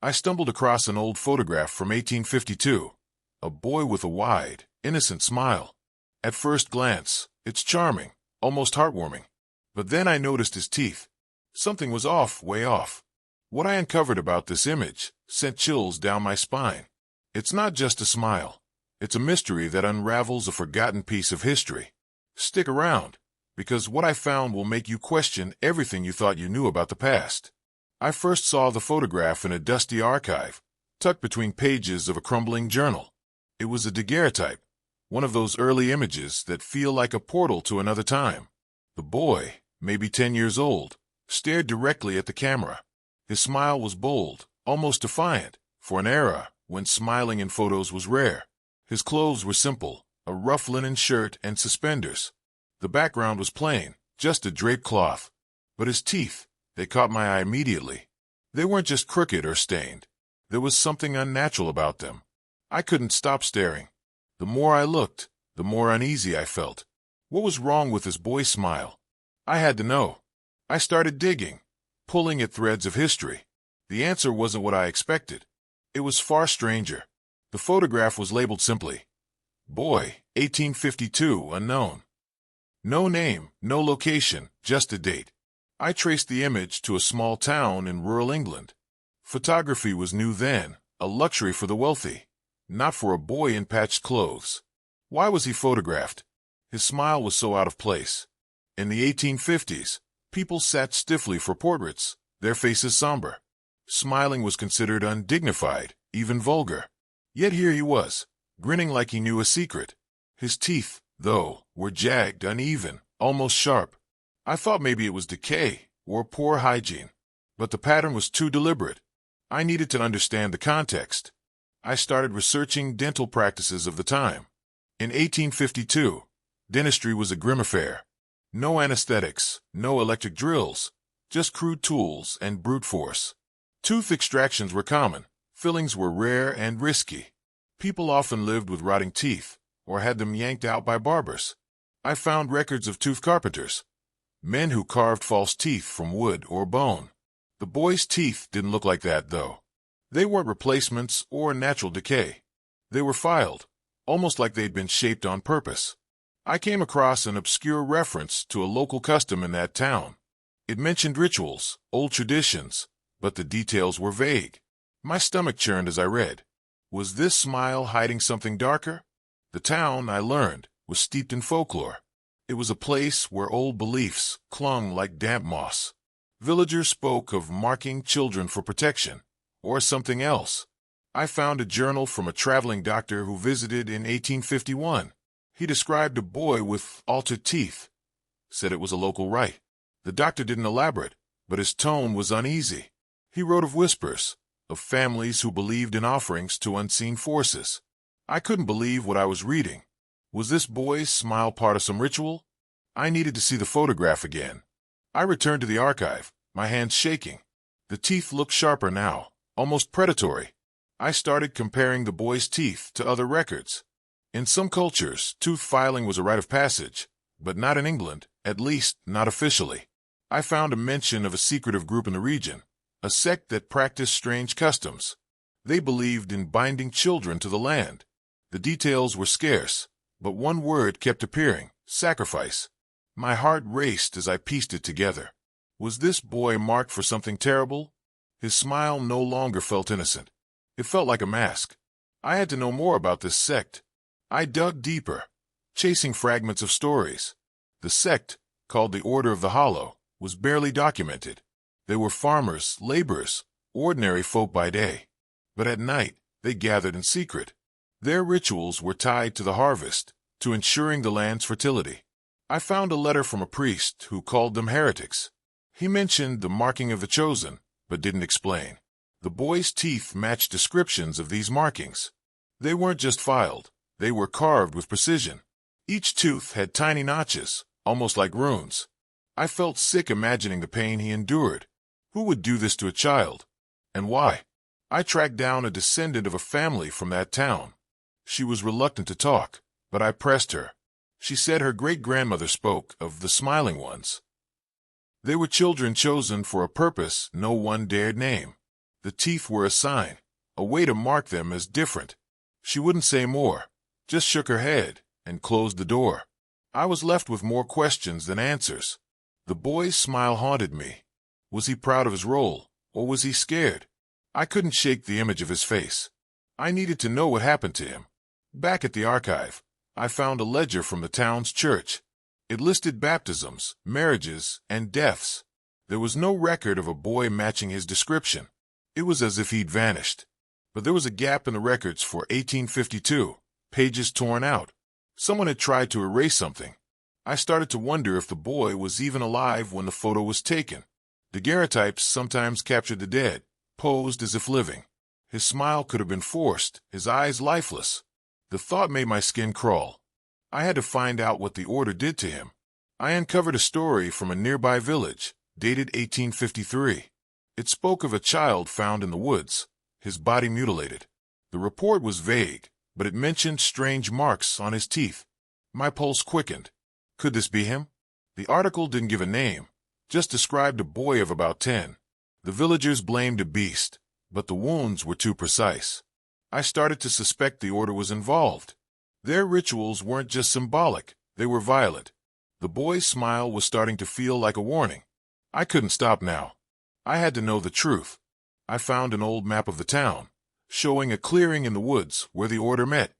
I stumbled across an old photograph from 1852, a boy with a wide, innocent smile. At first glance, it's charming, almost heartwarming. But then I noticed his teeth. Something was off, way off. What I uncovered about this image sent chills down my spine. It's not just a smile. It's a mystery that unravels a forgotten piece of history. Stick around, because what I found will make you question everything you thought you knew about the past. I first saw the photograph in a dusty archive, tucked between pages of a crumbling journal. It was a daguerreotype, one of those early images that feel like a portal to another time. The boy, maybe 10 years old, stared directly at the camera. His smile was bold, almost defiant, for an era when smiling in photos was rare. His clothes were simple, a rough linen shirt and suspenders. The background was plain, just a draped cloth. But his teeth, they caught my eye immediately. They weren't just crooked or stained. There was something unnatural about them. I couldn't stop staring. The more I looked, the more uneasy I felt. What was wrong with this boy's smile? I had to know. I started digging, pulling at threads of history. The answer wasn't what I expected. It was far stranger. The photograph was labeled simply, "Boy, 1852, unknown." No name, no location, just a date. I traced the image to a small town in rural England. Photography was new then, a luxury for the wealthy, not for a boy in patched clothes. Why was he photographed? His smile was so out of place. In the 1850s, people sat stiffly for portraits, their faces somber. Smiling was considered undignified, even vulgar. Yet here he was, grinning like he knew a secret. His teeth, though, were jagged, uneven, almost sharp. I thought maybe it was decay or poor hygiene. But the pattern was too deliberate. I needed to understand the context. I started researching dental practices of the time. In 1852, dentistry was a grim affair. No anesthetics, no electric drills, just crude tools and brute force. Tooth extractions were common. Fillings were rare and risky. People often lived with rotting teeth or had them yanked out by barbers. I found records of tooth carpenters, men who carved false teeth from wood or bone. The boy's teeth didn't look like that, though. They weren't replacements or natural decay. They were filed, almost like they'd been shaped on purpose. I came across an obscure reference to a local custom in that town. It mentioned rituals, old traditions, but the details were vague. My stomach churned as I read. Was this smile hiding something darker? The town, I learned, was steeped in folklore. It was a place where old beliefs clung like damp moss. Villagers spoke of marking children for protection, or something else. I found a journal from a traveling doctor who visited in 1851. He described a boy with altered teeth, said it was a local rite. The doctor didn't elaborate, but his tone was uneasy. He wrote of whispers, of families who believed in offerings to unseen forces. I couldn't believe what I was reading. Was this boy's smile part of some ritual? I needed to see the photograph again. I returned to the archive, my hands shaking. The teeth looked sharper now, almost predatory. I started comparing the boy's teeth to other records. In some cultures, tooth filing was a rite of passage, but not in England, at least not officially. I found a mention of a secretive group in the region, a sect that practiced strange customs. They believed in binding children to the land. The details were scarce, but one word kept appearing: sacrifice. My heart raced as I pieced it together. Was this boy marked for something terrible? His smile no longer felt innocent. It felt like a mask. I had to know more about this sect. I dug deeper, chasing fragments of stories. The sect, called the Order of the Hollow, was barely documented. They were farmers, laborers, ordinary folk by day. But at night, they gathered in secret. Their rituals were tied to the harvest, to ensuring the land's fertility. I found a letter from a priest who called them heretics. He mentioned the marking of the chosen, but didn't explain. The boy's teeth matched descriptions of these markings. They weren't just filed, they were carved with precision. Each tooth had tiny notches, almost like runes. I felt sick imagining the pain he endured. Who would do this to a child? And why? I tracked down a descendant of a family from that town. She was reluctant to talk, but I pressed her. She said her great-grandmother spoke of the smiling ones. They were children chosen for a purpose no one dared name. The teeth were a sign, a way to mark them as different. She wouldn't say more, just shook her head and closed the door. I was left with more questions than answers. The boy's smile haunted me. Was he proud of his role, or was he scared? I couldn't shake the image of his face. I needed to know what happened to him. Back at the archive, I found a ledger from the town's church. It listed baptisms, marriages, and deaths. There was no record of a boy matching his description. It was as if he'd vanished. But there was a gap in the records for 1852, pages torn out. Someone had tried to erase something. I started to wonder if the boy was even alive when the photo was taken. Daguerreotypes sometimes captured the dead, posed as if living. His smile could have been forced, his eyes lifeless. The thought made my skin crawl. I had to find out what the order did to him. I uncovered a story from a nearby village, dated 1853. It spoke of a child found in the woods, his body mutilated. The report was vague, but it mentioned strange marks on his teeth. My pulse quickened. Could this be him? The article didn't give a name, just described a boy of about 10. The villagers blamed a beast, but the wounds were too precise. I started to suspect the order was involved. Their rituals weren't just symbolic, they were violent. The boy's smile was starting to feel like a warning. I couldn't stop now. I had to know the truth. I found an old map of the town, showing a clearing in the woods where the order met.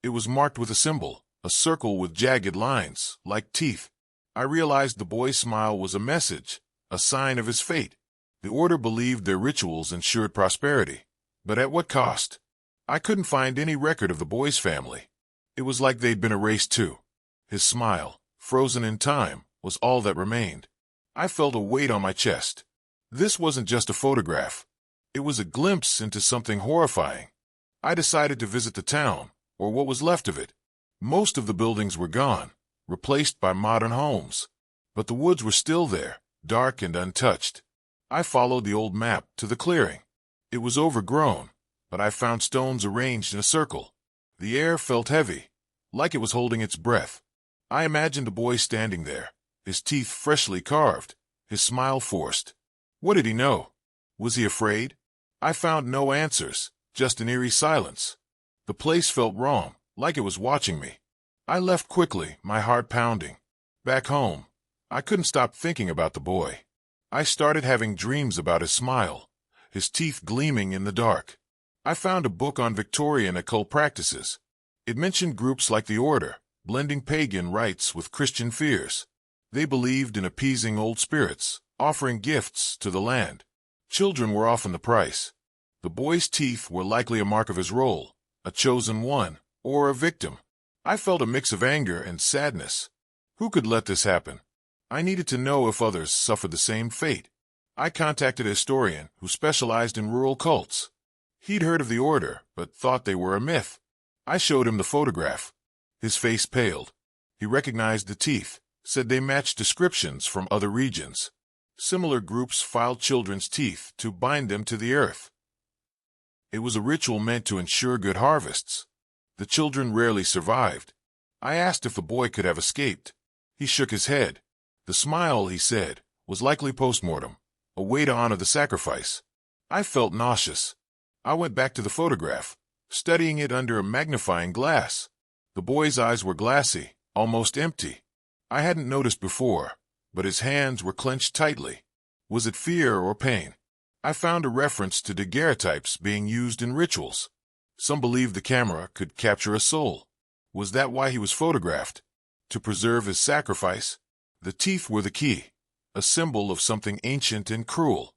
It was marked with a symbol, a circle with jagged lines, like teeth. I realized the boy's smile was a message, a sign of his fate. The order believed their rituals ensured prosperity. But at what cost? I couldn't find any record of the boy's family. It was like they'd been erased too. His smile, frozen in time, was all that remained. I felt a weight on my chest. This wasn't just a photograph. It was a glimpse into something horrifying. I decided to visit the town, or what was left of it. Most of the buildings were gone, replaced by modern homes. But the woods were still there, dark and untouched. I followed the old map to the clearing. It was overgrown, but I found stones arranged in a circle. The air felt heavy, like it was holding its breath. I imagined a boy standing there, his teeth freshly carved, his smile forced. What did he know? Was he afraid? I found no answers, just an eerie silence. The place felt wrong, like it was watching me. I left quickly, my heart pounding. Back home, I couldn't stop thinking about the boy. I started having dreams about his smile, his teeth gleaming in the dark. I found a book on Victorian occult practices. It mentioned groups like the Order, blending pagan rites with Christian fears. They believed in appeasing old spirits, offering gifts to the land. Children were often the price. The boy's teeth were likely a mark of his role, a chosen one, or a victim. I felt a mix of anger and sadness. Who could let this happen? I needed to know if others suffered the same fate. I contacted a historian who specialized in rural cults. He'd heard of the Order, but thought they were a myth. I showed him the photograph. His face paled. He recognized the teeth, said they matched descriptions from other regions. Similar groups filed children's teeth to bind them to the earth. It was a ritual meant to ensure good harvests. The children rarely survived. I asked if the boy could have escaped. He shook his head. The smile, he said, was likely postmortem, a way to honor the sacrifice. I felt nauseous. I went back to the photograph, studying it under a magnifying glass. The boy's eyes were glassy, almost empty. I hadn't noticed before, but his hands were clenched tightly. Was it fear or pain? I found a reference to daguerreotypes being used in rituals. Some believed the camera could capture a soul. Was that why he was photographed? To preserve his sacrifice? The teeth were the key, a symbol of something ancient and cruel.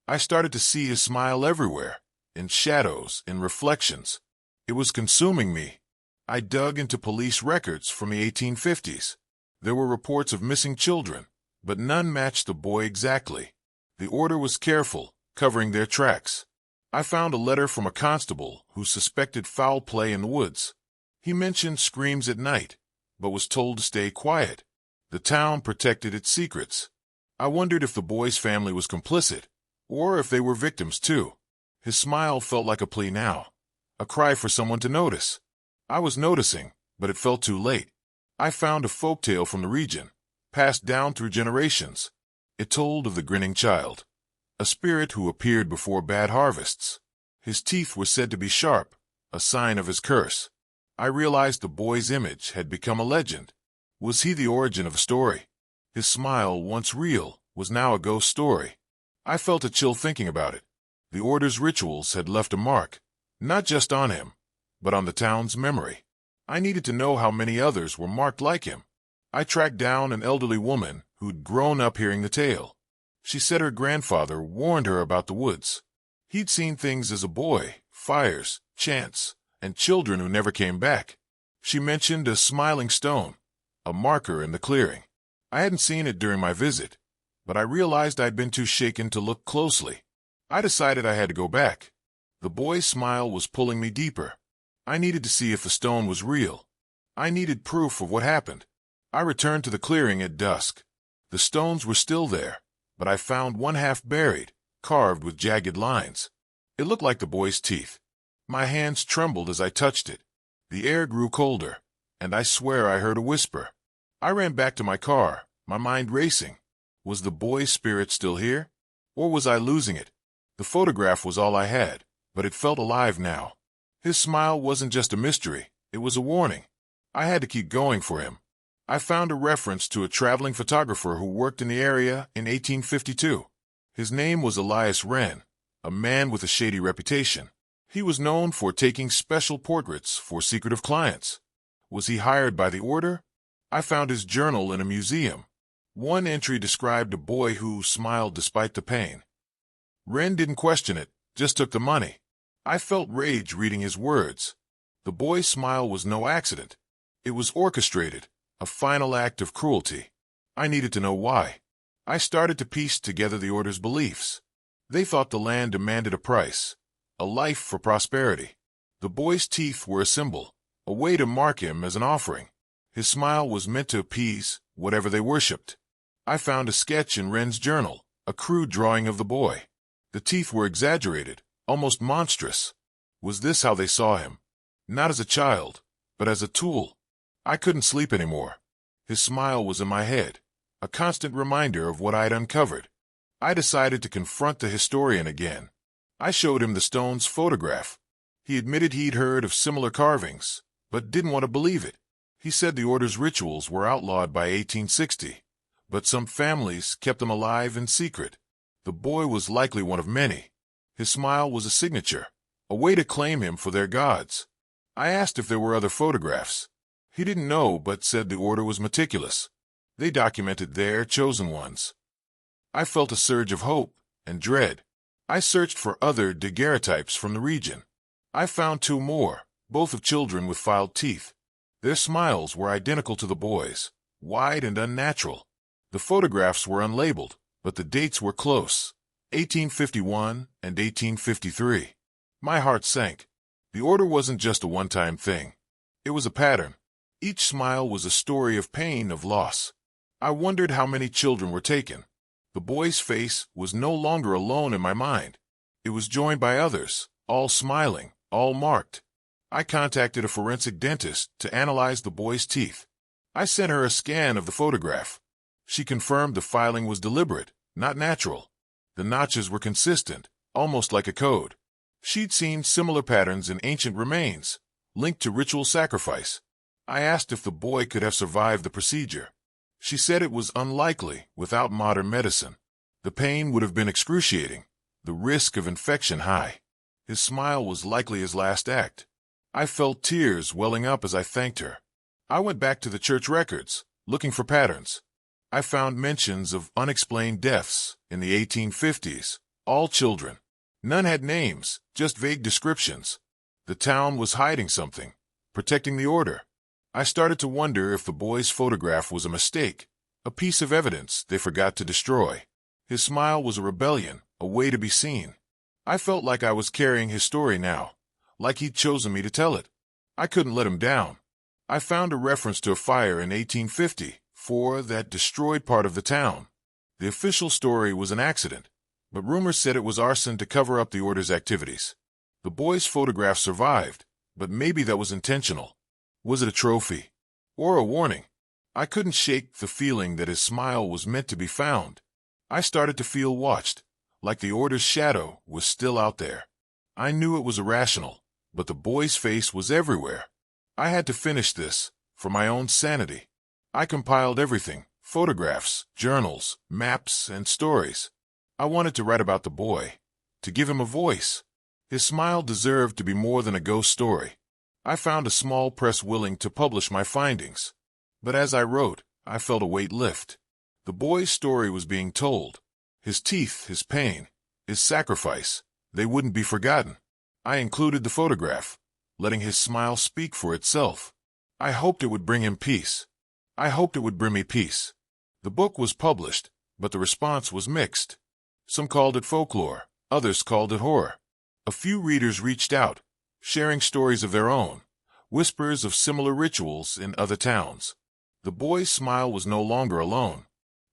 I started to see his smile everywhere, in shadows, in reflections. It was consuming me. I dug into police records from the 1850s. There were reports of missing children, but none matched the boy exactly. The Order was careful, covering their tracks. I found a letter from a constable who suspected foul play in the woods. He mentioned screams at night, but was told to stay quiet. The town protected its secrets. I wondered if the boy's family was complicit, or if they were victims too. His smile felt like a plea now, a cry for someone to notice. I was noticing, but it felt too late. I found a folktale from the region, passed down through generations. It told of the grinning child, a spirit who appeared before bad harvests. His teeth were said to be sharp, a sign of his curse. I realized the boy's image had become a legend. Was he the origin of a story? His smile, once real, was now a ghost story. I felt a chill thinking about it. The Order's rituals had left a mark, not just on him, but on the town's memory. I needed to know how many others were marked like him. I tracked down an elderly woman who'd grown up hearing the tale. She said her grandfather warned her about the woods. He'd seen things as a boy, fires, chants, and children who never came back. She mentioned a smiling stone, a marker in the clearing. I hadn't seen it during my visit, but I realized I'd been too shaken to look closely. I decided I had to go back. The boy's smile was pulling me deeper. I needed to see if the stone was real. I needed proof of what happened. I returned to the clearing at dusk. The stones were still there, but I found one half buried, carved with jagged lines. It looked like the boy's teeth. My hands trembled as I touched it. The air grew colder, and I swear I heard a whisper. I ran back to my car, my mind racing. Was the boy's spirit still here? Or was I losing it? The photograph was all I had, but it felt alive now. His smile wasn't just a mystery, it was a warning. I had to keep going for him. I found a reference to a traveling photographer who worked in the area in 1852. His name was Elias Wren, a man with a shady reputation. He was known for taking special portraits for secretive clients. Was he hired by the Order? I found his journal in a museum. One entry described a boy who smiled despite the pain. Wren didn't question it, just took the money. I felt rage reading his words. The boy's smile was no accident. It was orchestrated, a final act of cruelty. I needed to know why. I started to piece together the Order's beliefs. They thought the land demanded a price, a life for prosperity. The boy's teeth were a symbol, a way to mark him as an offering. His smile was meant to appease whatever they worshipped. I found a sketch in Wren's journal, a crude drawing of the boy. The teeth were exaggerated, almost monstrous. Was this how they saw him? Not as a child, but as a tool. I couldn't sleep anymore. His smile was in my head, a constant reminder of what I'd uncovered. I decided to confront the historian again. I showed him the stone's photograph. He admitted he'd heard of similar carvings, but didn't want to believe it. He said the Order's rituals were outlawed by 1860, but some families kept them alive in secret. The boy was likely one of many. His smile was a signature, a way to claim him for their gods. I asked if there were other photographs. He didn't know, but said the Order was meticulous. They documented their chosen ones. I felt a surge of hope and dread. I searched for other daguerreotypes from the region. I found 2 more, both of children with filed teeth. Their smiles were identical to the boy's, wide and unnatural. The photographs were unlabeled, but the dates were close, 1851 and 1853. My heart sank. The Order wasn't just a one-time thing. It was a pattern. Each smile was a story of pain, of loss. I wondered how many children were taken. The boy's face was no longer alone in my mind. It was joined by others, all smiling, all marked. I contacted a forensic dentist to analyze the boy's teeth. I sent her a scan of the photograph. She confirmed the filing was deliberate, not natural. The notches were consistent, almost like a code. She'd seen similar patterns in ancient remains, linked to ritual sacrifice. I asked if the boy could have survived the procedure. She said it was unlikely without modern medicine. The pain would have been excruciating, the risk of infection high. His smile was likely his last act. I felt tears welling up as I thanked her. I went back to the church records, looking for patterns. I found mentions of unexplained deaths in the 1850s, all children. None had names, just vague descriptions. The town was hiding something, protecting the Order. I started to wonder if the boy's photograph was a mistake, a piece of evidence they forgot to destroy. His smile was a rebellion, a way to be seen. I felt like I was carrying his story now, like he'd chosen me to tell it. I couldn't let him down. I found a reference to a fire in 1854 that destroyed part of the town. The official story was an accident, but rumors said it was arson to cover up the Order's activities. The boy's photograph survived, but maybe that was intentional. Was it a trophy? Or a warning? I couldn't shake the feeling that his smile was meant to be found. I started to feel watched like the order's shadow was still out there. I knew it was irrational, but the boy's face was everywhere. I had to finish this, for my own sanity. I compiled everything: photographs, journals, maps, and stories. I wanted to write about the boy, to give him a voice. His smile deserved to be more than a ghost story. I found a small press willing to publish my findings. But as I wrote, I felt a weight lift. The boy's story was being told. His teeth, his pain, his sacrifice, they wouldn't be forgotten. I included the photograph, letting his smile speak for itself. I hoped it would bring him peace. I hoped it would bring me peace. The book was published, but the response was mixed. Some called it folklore, others called it horror. A few readers reached out, sharing stories of their own, whispers of similar rituals in other towns. The boy's smile was no longer alone.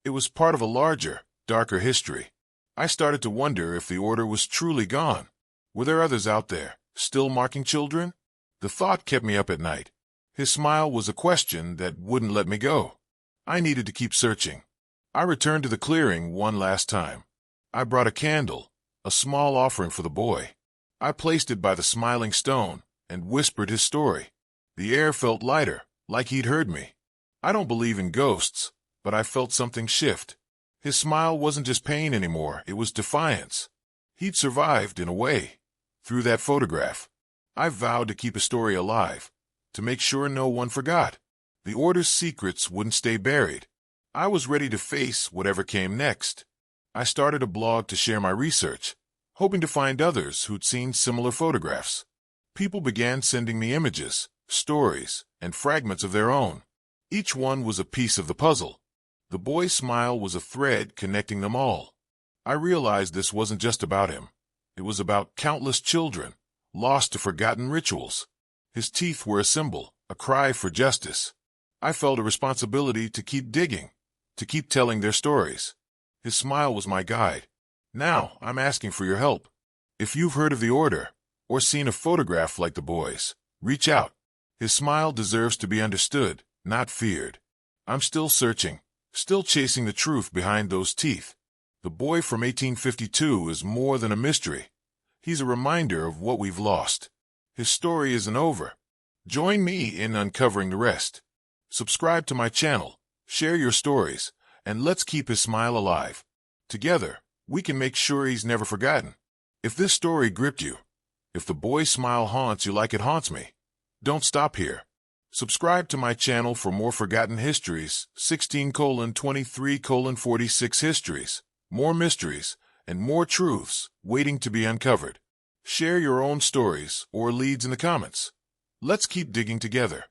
It was part of a larger, darker history. I started to wonder if the order was truly gone. Were there others out there, still marking children? The thought kept me up at night. His smile was a question that wouldn't let me go. I needed to keep searching. I returned to the clearing one last time. I brought a candle, a small offering for the boy. I placed it by the smiling stone and whispered his story. The air felt lighter, like he'd heard me. I don't believe in ghosts, but I felt something shift. His smile wasn't just pain anymore, it was defiance. He'd survived, in a way, through that photograph. I vowed to keep his story alive, to make sure no one forgot. The order's secrets wouldn't stay buried. I was ready to face whatever came next. I started a blog to share my research, hoping to find others who'd seen similar photographs. People began sending me images, stories, and fragments of their own. Each one was a piece of the puzzle. The boy's smile was a thread connecting them all. I realized this wasn't just about him. It was about countless children, lost to forgotten rituals. His teeth were a symbol, a cry for justice. I felt a responsibility to keep digging, to keep telling their stories. His smile was my guide. Now, I'm asking for your help. If you've heard of the order, or seen a photograph like the boy's, reach out. His smile deserves to be understood, not feared. I'm still searching, still chasing the truth behind those teeth. The boy from 1852 is more than a mystery. He's a reminder of what we've lost. His story isn't over. Join me in uncovering the rest. Subscribe to my channel, share your stories, and let's keep his smile alive. Together, we can make sure he's never forgotten. If this story gripped you, if the boy's smile haunts you like it haunts me, don't stop here. Subscribe to my channel for more forgotten histories, 16:23:46 histories, more mysteries, and more truths waiting to be uncovered. Share your own stories or leads in the comments. Let's keep digging together.